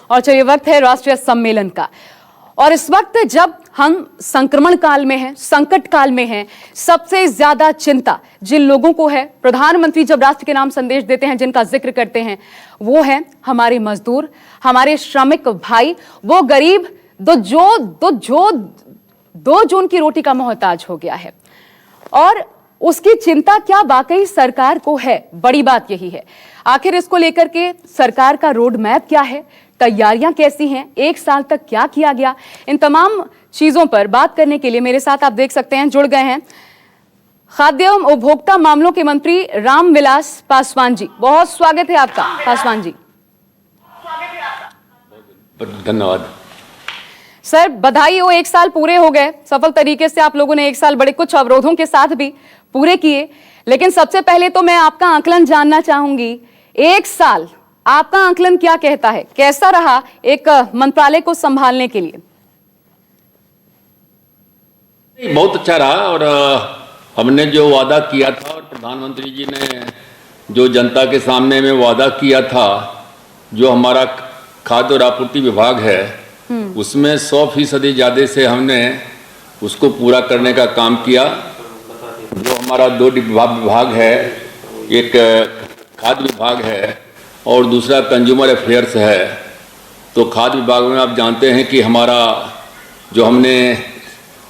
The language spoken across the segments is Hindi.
और चलिए वक्त है राष्ट्रीय सम्मेलन का। और इस वक्त जब हम संक्रमण काल में हैं, संकट काल में हैं, सबसे ज्यादा चिंता जिन लोगों को है, प्रधानमंत्री जब राष्ट्र के नाम संदेश देते हैं, जिनका जिक्र करते हैं, वो है हमारे मजदूर, हमारे श्रमिक भाई, वो गरीब जो 2 जून की रोटी का मोहताज हो गया है। और उसकी चिंता क्या वाकई सरकार को है? बड़ी बात यही है। आखिर इसको लेकर के सरकार का रोड मैप क्या है, तैयारियां कैसी हैं, 1 साल तक क्या किया गया, इन तमाम चीजों पर बात करने के लिए मेरे साथ आप देख सकते हैं जुड़ गए हैं खाद्य एवं उपभोक्ता मामलों के मंत्री रामविलास पासवान जी। बहुत स्वागत है आपका पासवान जी। धन्यवाद सर, बधाई हो, 1 साल पूरे हो गए सफल तरीके से। आप लोगों ने 1 साल बड़े कुछ अवरोधों के साथ भी पूरे किए, लेकिन सबसे पहले तो मैं आपका आकलन जानना चाहूंगी। 1 साल आपका आकलन क्या कहता है, कैसा रहा एक मंत्रालय को संभालने के लिए? बहुत अच्छा रहा। और हमने जो वादा किया था और प्रधानमंत्री जी ने जो जनता के सामने में वादा किया था, जो हमारा खाद्य और आपूर्ति विभाग है उसमें 100% ज़्यादा से हमने उसको पूरा करने का काम किया। जो हमारा 2 विभाग है, एक खाद्य विभाग है और दूसरा कंज्यूमर अफेयर्स है। तो खाद्य विभाग में आप जानते हैं कि हमारा जो हमने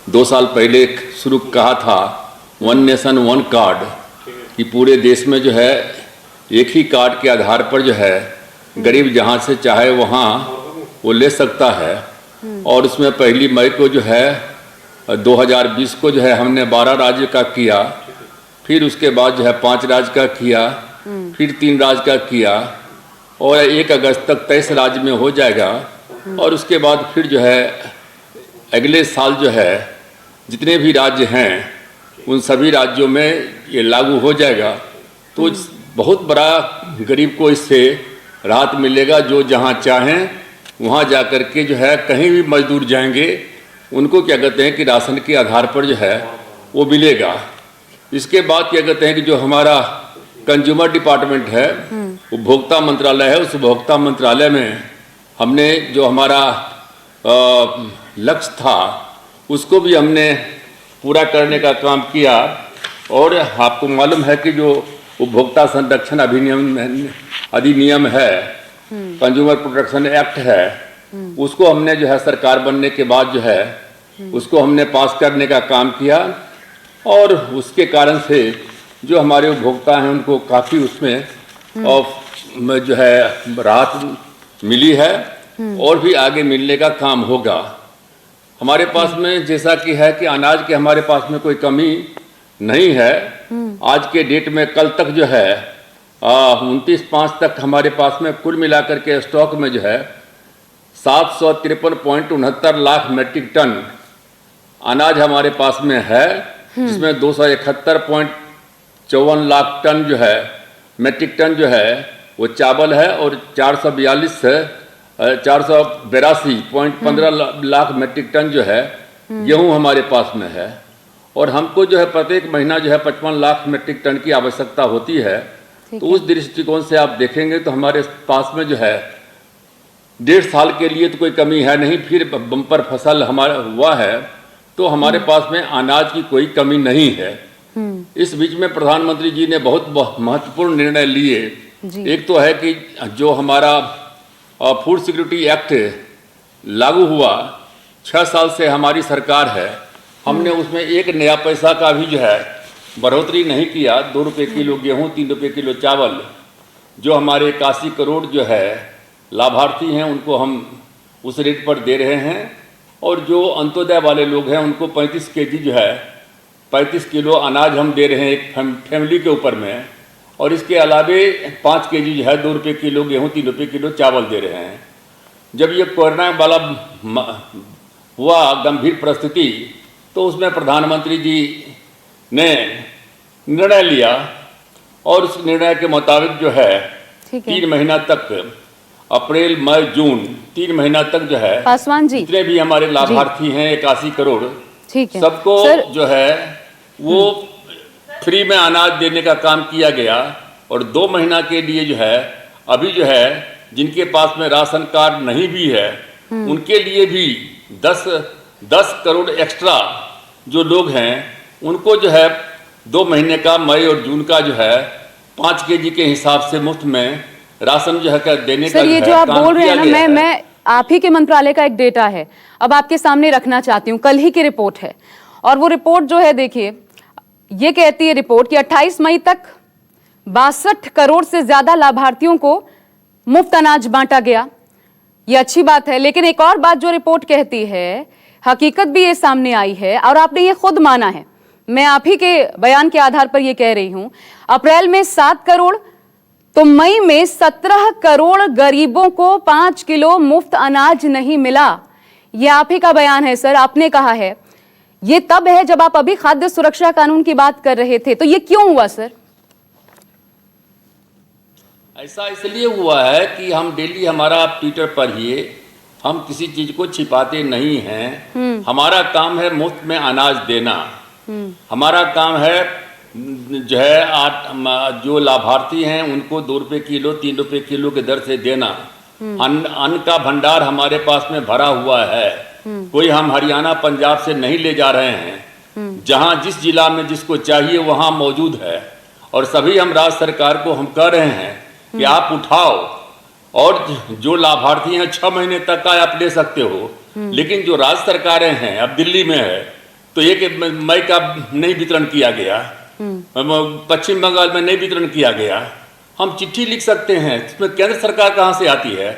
2 साल पहले शुरू कहा था, 1 नेशन 1 कार्ड, कि पूरे देश में जो है एक ही कार्ड के आधार पर जो है गरीब जहाँ से चाहे वहाँ वो ले सकता है। और उसमें 1 मई को जो है 2020 को जो है हमने 12 राज्य का किया, फिर उसके बाद जो है 5 राज्य का किया, फिर 3 राज्य का किया और 1 अगस्त तक 23 राज्य में हो जाएगा। और उसके बाद फिर जो है अगले साल जो है जितने भी राज्य हैं उन सभी राज्यों में ये लागू हो जाएगा। तो बहुत बड़ा गरीब को इससे राहत मिलेगा। जो जहाँ चाहें वहाँ जा कर के जो है कहीं भी मजदूर जाएंगे उनको क्या कहते हैं कि राशन के आधार पर जो है वो मिलेगा। इसके बाद क्या कहते हैं कि जो हमारा कंज्यूमर डिपार्टमेंट है, उपभोक्ता मंत्रालय है, उस उपभोक्ता मंत्रालय में हमने जो हमारा लक्ष्य था उसको भी हमने पूरा करने का काम किया। और आपको मालूम है कि जो उपभोक्ता संरक्षण अधिनियम है, कंज्यूमर प्रोटेक्शन एक्ट है, उसको हमने जो है सरकार बनने के बाद जो है उसको हमने पास करने का काम किया। और उसके कारण से जो हमारे उपभोक्ता हैं उनको काफ़ी उसमें जो है राहत मिली है और भी आगे मिलने का काम होगा। हमारे पास में जैसा कि है कि अनाज के हमारे पास में कोई कमी नहीं है। आज के डेट में कल तक जो है 29/5 तक हमारे पास में कुल मिलाकर के स्टॉक में जो है 753.69 लाख मेट्रिक टन अनाज हमारे पास में है, जिसमें 271.54 लाख टन जो है मेट्रिक टन जो है वो चावल है और 482.15 लाख मेट्रिक टन जो है गेहूँ हमारे पास में है। और हमको जो है प्रत्येक महीना जो है 55 लाख मेट्रिक टन की आवश्यकता होती है। तो उस दृष्टिकोण से आप देखेंगे तो हमारे पास में जो है 1.5 साल के लिए तो कोई कमी है नहीं। फिर बम्पर फसल हमारा हुआ है तो हमारे पास में अनाज की कोई कमी नहीं है। इस बीच में प्रधानमंत्री जी ने बहुत महत्वपूर्ण निर्णय लिए। एक तो है कि जो हमारा फूड सिक्योरिटी एक्ट लागू हुआ, 6 साल से हमारी सरकार है, हमने उसमें 1 नया पैसा का भी जो है बढ़ोतरी नहीं किया। 2 रुपये किलो गेहूँ, 3 रुपये किलो चावल, जो हमारे 81 करोड़ जो है लाभार्थी हैं उनको हम उस रेट पर दे रहे हैं। और जो अंत्योदय वाले लोग हैं उनको 35 केजी जो है 35 किलो अनाज हम दे रहे हैं एक फैमिली के ऊपर में। और इसके अलावे 5 केजी जो है 2 रुपये किलो गेहूँ, 3 रुपये किलो चावल दे रहे हैं। जब ये कोरोना वाला हुआ गंभीर परिस्थिति, तो उसमें प्रधानमंत्री जी ने निर्णय लिया और उस निर्णय के मुताबिक जो है 3 महीना तक, अप्रैल मई जून 3 महीना तक जो है पासवान जी जितने भी हमारे लाभार्थी हैं 81 करोड़, सबको जो है वो फ्री में अनाज देने का काम किया गया। और 2 महीना के लिए जो है अभी जो है जिनके पास में राशन कार्ड नहीं भी है, उनके लिए भी 10 करोड़ एक्स्ट्रा जो लोग हैं उनको जो है 2 महीने का मई और जून का जो है 5 केजी के हिसाब से मुफ्त में राशन जो है देने का सर ये जो आप काम बोल रहे हैं किया ना, गया है। मैं आप ही के मंत्रालय का एक डेटा है, अब आपके सामने रखना चाहती हूँ। कल ही की रिपोर्ट है और वो रिपोर्ट जो है देखिए, ये कहती है रिपोर्ट कि 28 मई तक 62 करोड़ से ज्यादा लाभार्थियों को मुफ्त अनाज बांटा गया। ये अच्छी बात है, लेकिन एक और बात जो रिपोर्ट कहती है, हकीकत भी ये सामने आई है और आपने ये खुद माना है, मैं आप ही के बयान के आधार पर ये कह रही हूं, अप्रैल में 7 करोड़ तो मई में 17 करोड़ गरीबों को 5 किलो मुफ्त अनाज नहीं मिला। ये आप ही का बयान है सर, आपने कहा है। ये तब है जब आप अभी खाद्य सुरक्षा कानून की बात कर रहे थे, तो ये क्यों हुआ सर? ऐसा इसलिए हुआ है कि हम डेली हमारा ट्विटर पर ही हम किसी चीज को छिपाते नहीं हैं। हमारा काम है मुफ्त में अनाज देना। हमारा काम है जो है जो लाभार्थी हैं उनको 2 रुपये किलो 3 रुपये किलो के दर से देना। अन्न का भंडार हमारे पास में भरा हुआ है, कोई हम हरियाणा पंजाब से नहीं ले जा रहे हैं। जहां जिस जिला में जिसको चाहिए वहां मौजूद है और सभी हम राज्य सरकार को हम कह रहे हैं कि आप उठाओ और जो लाभार्थी हैं 6 महीने तक का आप ले सकते हो। लेकिन जो राज्य सरकारें हैं, अब दिल्ली में है तो 1 मई का नहीं वितरण किया गया, पश्चिम बंगाल में नहीं वितरण किया गया। हम चिट्ठी लिख सकते हैं, इसमें केंद्र सरकार कहाँ से आती है?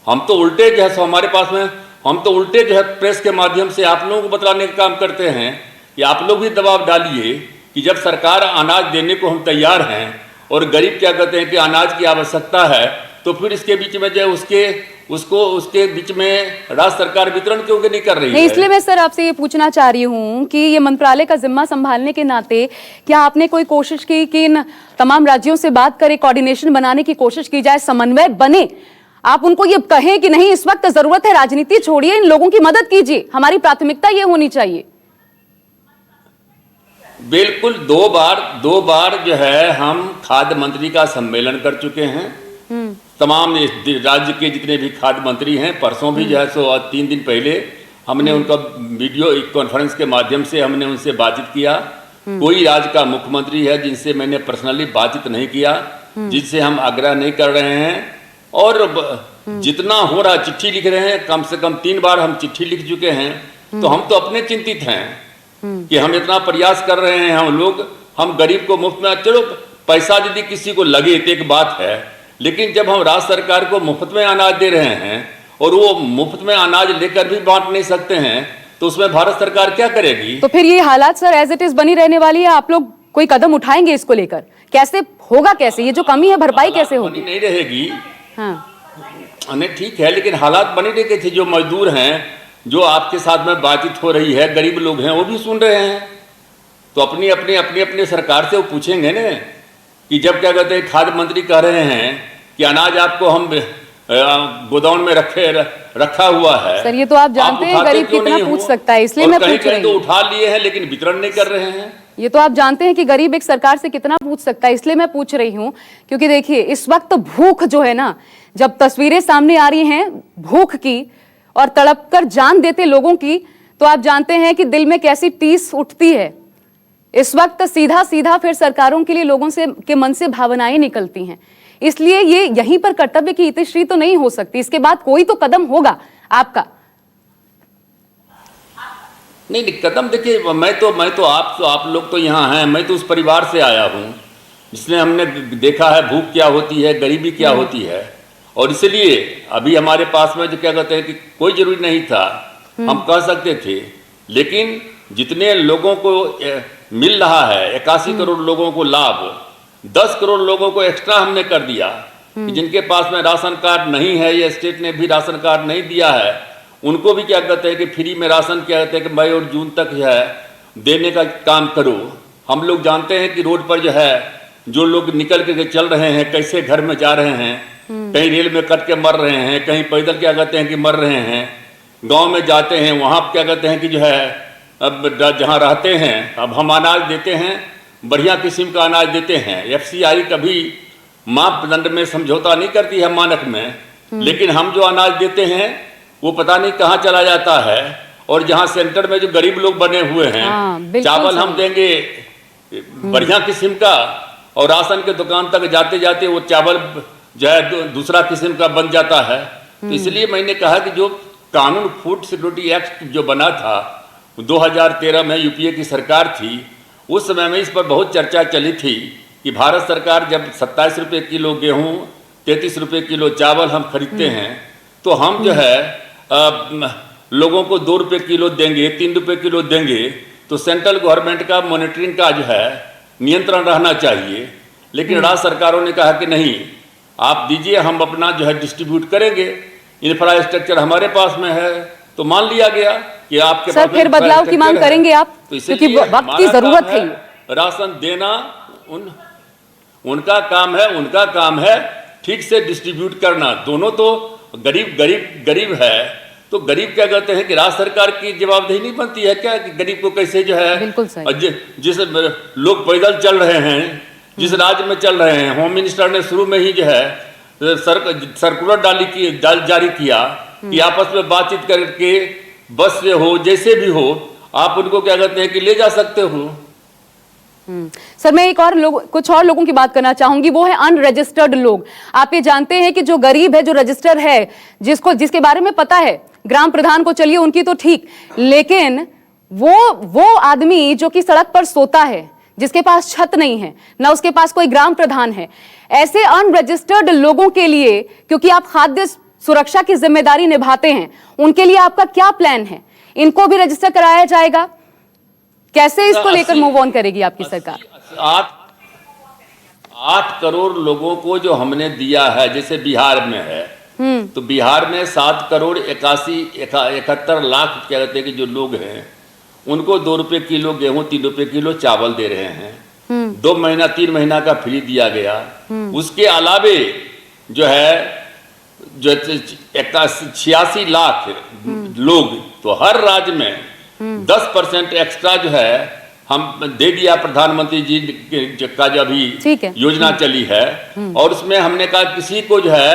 हम तो उल्टे जो है सो हमारे पास में हम तो उल्टे जो है प्रेस के माध्यम से आप लोगों को बतलाने का काम करते हैं कि आप लोग भी दबाव डालिए कि जब सरकार अनाज देने को हम तैयार हैं और गरीब क्या कहते हैं कि अनाज की आवश्यकता है, तो फिर इसके बीच में जो उसके बीच में राज्य सरकार वितरण क्यों नहीं कर रही है? इसलिए मैं सर आपसे ये पूछना चाह रही हूँ कि ये मंत्रालय का जिम्मा संभालने के नाते क्या आपने कोई कोशिश की कि इन तमाम राज्यों से बात करें, कोऑर्डिनेशन बनाने की कोशिश की जाए, समन्वय बने, आप उनको ये कहें कि नहीं इस वक्त जरूरत है, राजनीति छोड़िए, इन लोगों की मदद कीजिए, हमारी प्राथमिकता ये होनी चाहिए? बिल्कुल, 2 बार जो है हम खाद्य मंत्री का सम्मेलन कर चुके हैं। तमाम राज्य के जितने भी खाद्य मंत्री हैं, परसों भी जो है सो 3 दिन पहले हमने उनका वीडियो कॉन्फ्रेंस के माध्यम से हमने उनसे बातचीत किया। कोई राज्य का मुख्यमंत्री है जिनसे मैंने पर्सनली बातचीत नहीं किया, जिनसे हम आग्रह नहीं कर रहे हैं। और जितना हो रहा चिट्ठी लिख रहे हैं, कम से कम 3 बार हम चिट्ठी लिख चुके हैं। तो हम तो अपने चिंतित हैं कि हम इतना प्रयास कर रहे हैं, हम गरीब को मुफ्त में, चलो पैसा यदि किसी को लगे तो एक बात है, लेकिन जब हम राज्य सरकार को मुफ्त में अनाज दे रहे हैं और वो मुफ्त में अनाज लेकर भी बांट नहीं सकते हैं, तो उसमें भारत सरकार क्या करेगी? तो फिर ये हालात सर एज इट इज बनी रहने वाली है, आप लोग कोई कदम उठाएंगे इसको लेकर? कैसे होगा, कैसे ये जो कमी है भरपाई कैसे होगी? नहीं रहेगी। हाँ नहीं ठीक है, लेकिन हालात बनी रहे थे। जो मजदूर हैं, जो आपके साथ में बातचीत हो रही है, गरीब लोग हैं, वो भी सुन रहे हैं। तो अपनी सरकार से वो पूछेंगे ना कि जब क्या कहते हैं खाद्य मंत्री कह रहे हैं कि अनाज आपको हम गोदाम में रखा हुआ है। सर ये तो आप जानते हैं गरीब कितना पूछ सकता है, इसलिए मैं पूछ रही हूं। तो उठा लिए हैं लेकिन वितरण नहीं कर रहे हैं। ये तो आप जानते हैं कि गरीब एक सरकार से कितना पूछ सकता है, इसलिए मैं पूछ रही हूं। क्योंकि देखिए इस वक्त भूख जो है ना, जब तस्वीरें सामने आ रही हैं भूख की और तड़प कर जान देते लोगों की, तो आप जानते हैं कि दिल में कैसी टीस उठती है। इस वक्त सीधा सीधा फिर सरकारों के लिए लोगों से के मन से भावनाएं निकलती हैं। इसलिए ये यहीं पर कर्तव्य की इतिश्री तो नहीं हो सकती, इसके बाद कोई तो कदम होगा आपका। नहीं कदम देखिए, मैं तो आप लोग तो यहाँ हैं, मैं तो उस परिवार से आया हूँ जिसने हमने देखा है भूख क्या होती है, गरीबी क्या होती है। और इसलिए अभी हमारे पास में जो क्या कहते हैं कि कोई जरूरी नहीं था, हम कह सकते थे, लेकिन जितने लोगों को मिल रहा है 81 करोड़ लोगों को लाभ, 10 करोड़ लोगों को एक्स्ट्रा हमने कर दिया कि जिनके पास में राशन कार्ड नहीं है या स्टेट ने भी राशन कार्ड नहीं दिया है, उनको भी क्या कहते हैं कि फ्री में राशन क्या कहते हैं कि मई और जून तक जो है देने का काम करो। हम लोग जानते हैं कि रोड पर जो है जो लोग निकल के चल रहे हैं, कैसे घर में जा रहे हैं, कहीं रेल में कट के मर रहे हैं, कहीं पैदल क्या कहते हैं कि मर रहे हैं, गांव में जाते हैं वहाँ क्या कहते हैं कि जो है अब जहाँ रहते हैं, अब हम अनाज देते हैं, बढ़िया किस्म का अनाज देते हैं। FCI कभी मापदंड में समझौता नहीं करती है मानक में, लेकिन हम जो अनाज देते हैं वो पता नहीं कहाँ चला जाता है। और जहाँ सेंटर में जो गरीब लोग बने हुए हैं, चावल हम देंगे बढ़िया किस्म का, और राशन के दुकान तक जाते जाते वो चावल जो है दूसरा किस्म का बन जाता है। तो इसलिए मैंने कहा कि जो कानून फूड सिक्योरिटी एक्ट जो बना था 2013 में, यूपीए की सरकार थी, उस समय में इस पर बहुत चर्चा चली थी कि भारत सरकार जब 27 रुपये किलो गेहूँ, 33 रुपये किलो चावल हम खरीदते हैं, तो हम जो है लोगों को 2 रुपये किलो देंगे, 3 रुपये किलो देंगे, तो सेंट्रल गवर्नमेंट का मॉनिटरिंग का जो है नियंत्रण रहना चाहिए। लेकिन राज्य सरकारों ने कहा कि नहीं, आप दीजिए, हम अपना जो है डिस्ट्रीब्यूट करेंगे, इंफ्रास्ट्रक्चर हमारे पास में है। तो मान लिया गया कि आपके सर फिर बदलाव की मांग करेंगे आप, तो क्योंकि वक्त की जरूरत है। राशन देना उनका काम है, उनका काम है ठीक से डिस्ट्रीब्यूट करना। दोनों तो गरीब है, तो गरीब क्या कहते हैं कि राज्य सरकार की जवाबदेही नहीं बनती है क्या कि गरीब को कैसे जो है, बिल्कुल सही। जिस लोग पैदल चल रहे हैं, जिस राज्य में चल रहे हैं, होम मिनिस्टर ने शुरू में ही जो है सर्कुलर जारी किया कि आपस में बातचीत करके बस से हो, जैसे भी हो, आप उनको क्या कहते हैं कि ले जा सकते हो। सर मैं कुछ और लोगों की बात करना चाहूंगी, वो है अनरजिस्टर्ड लोग। आप ये जानते हैं कि जो गरीब है, जो रजिस्टर है, जिसके बारे में पता है ग्राम प्रधान को, चलिए उनकी तो ठीक, लेकिन वो आदमी जो कि सड़क पर सोता है, जिसके पास छत नहीं है, ना उसके पास कोई ग्राम प्रधान है, ऐसे अनरजिस्टर्ड लोगों के लिए, क्योंकि आप खाद्य सुरक्षा की जिम्मेदारी निभाते हैं, उनके लिए आपका क्या प्लान है? इनको भी रजिस्टर कराया जाएगा? कैसे इसको लेकर मूव ऑन करेगी आपकी सरकार? 8 करोड़ लोगों को जो हमने दिया है, जैसे बिहार में है, तो बिहार में 7 करोड़ 71 लाख क्या कहते हैं कि जो लोग हैं, उनको 2 रुपये किलो गेहूं, 3 रुपये किलो चावल दे रहे हैं। 2 महीना 3 महीना का फ्री दिया गया। उसके अलावे जो है जो 86 लाख लोग, तो हर राज्य में 10% एक्स्ट्रा जो है हम दे दिया प्रधानमंत्री जी का जो अभी योजना चली है। और उसमें हमने कहा किसी को जो है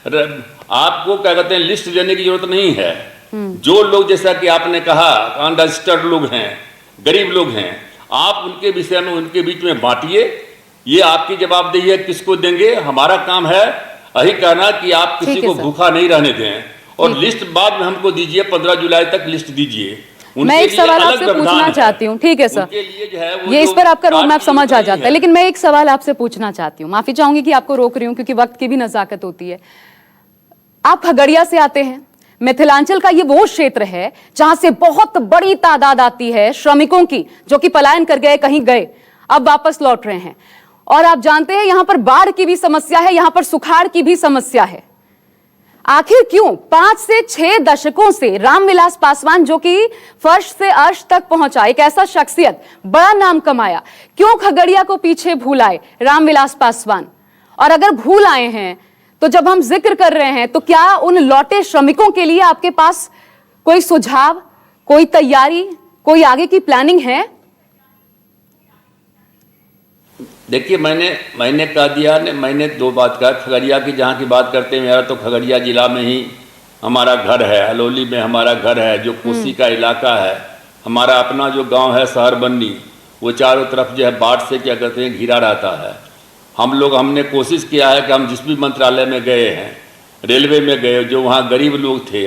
आपको क्या कहते हैं लिस्ट देने की जरूरत नहीं है। जो लोग, जैसा कि आपने कहा, अनरजिस्टर्ड लोग हैं, गरीब लोग हैं, आप उनके विषय में उनके बीच में बांटिए। ये आपकी जवाबदेही है किसको देंगे। हमारा काम है यही कहना कि आप किसी को भूखा नहीं रहने दें। और लिस्ट बाद में हमको दीजिए, 15 जुलाई तक लिस्ट दीजिए। मैं एक सवाल आपसे पूछना चाहती हूँ, ठीक है सर, ये इस पर आपका रोड मैप समझ आ जाता है, लेकिन मैं एक सवाल आपसे पूछना चाहती हूँ, माफी चाहूंगी कि आपको रोक रही हूँ क्योंकि वक्त की भी नजाकत होती है। आप खगड़िया से आते हैं, मिथिलांचल का ये वो क्षेत्र है जहां से बहुत बड़ी तादाद आती है श्रमिकों की, जो कि पलायन कर गए, कहीं गए, अब वापस लौट रहे हैं। और आप जानते हैं यहां पर बाढ़ की भी समस्या है, यहां पर सुखाड़ की भी समस्या है। आखिर क्यों 5 से 6 दशकों से रामविलास पासवान, जो कि फर्श से अर्श तक पहुंचा, एक ऐसा शख्सियत, बड़ा नाम कमाया, क्यों खगड़िया को पीछे भूल आए रामविलास पासवान? और अगर भूल आए हैं तो जब हम जिक्र कर रहे हैं, तो क्या उन लौटे श्रमिकों के लिए आपके पास कोई सुझाव, कोई तैयारी, कोई आगे की प्लानिंग है? देखिए, मैंने कह दिया, मैंने 2 बात कहा। खगड़िया की जहाँ की बात करते हैं, मेरा तो खगड़िया जिला में ही हमारा घर है, हलौली में हमारा घर है, जो कोसी का इलाका है। हमारा अपना जो गांव है शहर बन्नी, वो चारों तरफ जो है बाढ़ से क्या कहते हैं घिरा रहता है। हमने कोशिश किया है कि हम जिस भी मंत्रालय में गए हैं, रेलवे में गए, जो वहाँ गरीब लोग थे,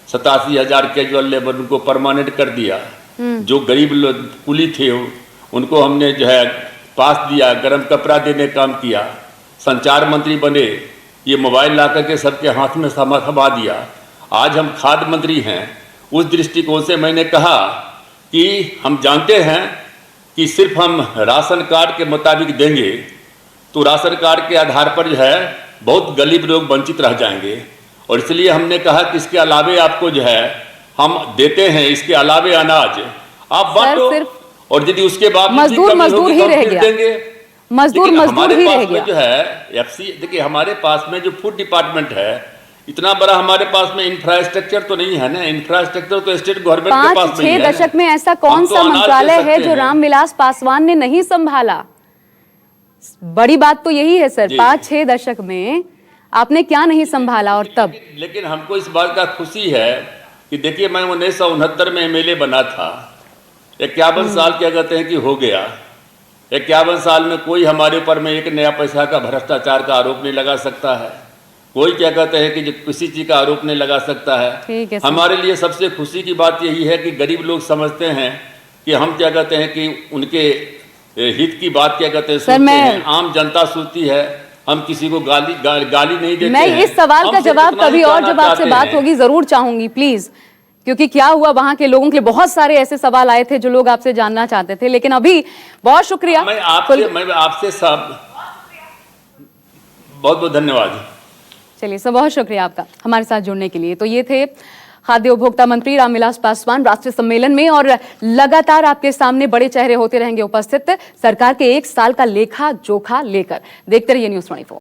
87,000 कैजुअल लेबर, उनको परमानेंट कर दिया। जो गरीब लोग कुली थे उनको हमने जो है पास दिया, गर्म कपड़ा देने काम किया। संचार मंत्री बने, ये मोबाइल ला करके सबके हाथ में थमा दिया। आज हम खाद्य मंत्री हैं। उस दृष्टिकोण से मैंने कहा कि हम जानते हैं कि सिर्फ हम राशन कार्ड के मुताबिक देंगे तो राशन कार्ड के आधार पर जो है बहुत गरीब लोग वंचित रह जाएंगे। और इसलिए हमने कहा कि इसके अलावे आपको जो है हम देते हैं, इसके अलावे अनाज आप बांटो, और यदि उसके बाद मजदूर ही रह गया, मजदूर ही रह गया। जो है एफसी, देखिए हमारे पास में जो फूड डिपार्टमेंट है, इतना बड़ा हमारे पास में इंफ्रास्ट्रक्चर तो नहीं है ना। इंफ्रास्ट्रक्चर तो स्टेट गवर्नमेंट के पास नहीं है। 5-6 दशक में ऐसा कौन सा मंत्रालय है जो रामविलास पासवान ने नहीं संभाला? बड़ी बात तो यही है सर, 5-6 दशक में आपने क्या नहीं संभाला और तब? लेकिन हमको इस बात का खुशी है कि देखिए, मैं 1969 में एमएलए बना था। 51 साल क्या कहते हैं कि हो गया। 51 साल में कोई हमारे ऊपर में एक नया पैसा का भ्रष्टाचार का आरोप नहीं लगा सकता है। कोई क्या कहते हैं कि किसी चीज का आरोप नहीं लगा सकता ठीक है है। सर। हमारे लिए सबसे खुशी की बात यही है कि गरीब लोग समझते हैं कि हम क्या कहते हैं कि उनके हित की बात क्या कहते हैं सोचते हैं। आम जनता सोचती है, हम किसी को गाली नहीं देते मैं हैं। इस सवाल का हम सिर्फ जवाब इतना ही कभी और जानना जब आपसे चाहते बात हैं। होगी जरूर चाहूंगी प्लीज, क्योंकि क्या हुआ वहां के लोगों के लिए बहुत सारे ऐसे सवाल आए थे जो लोग आपसे जानना चाहते थे। लेकिन अभी बहुत शुक्रिया। मैं आपसे सब बहुत बहुत धन्यवाद। चलिए सर, बहुत शुक्रिया आपका हमारे साथ जुड़ने के लिए। तो ये थे खाद्य उपभोक्ता मंत्री रामविलास पासवान राष्ट्रीय सम्मेलन में, और लगातार आपके सामने बड़े चेहरे होते रहेंगे उपस्थित सरकार के 1 साल का लेखा जोखा लेकर। देखते रहिए न्यूज़ 24।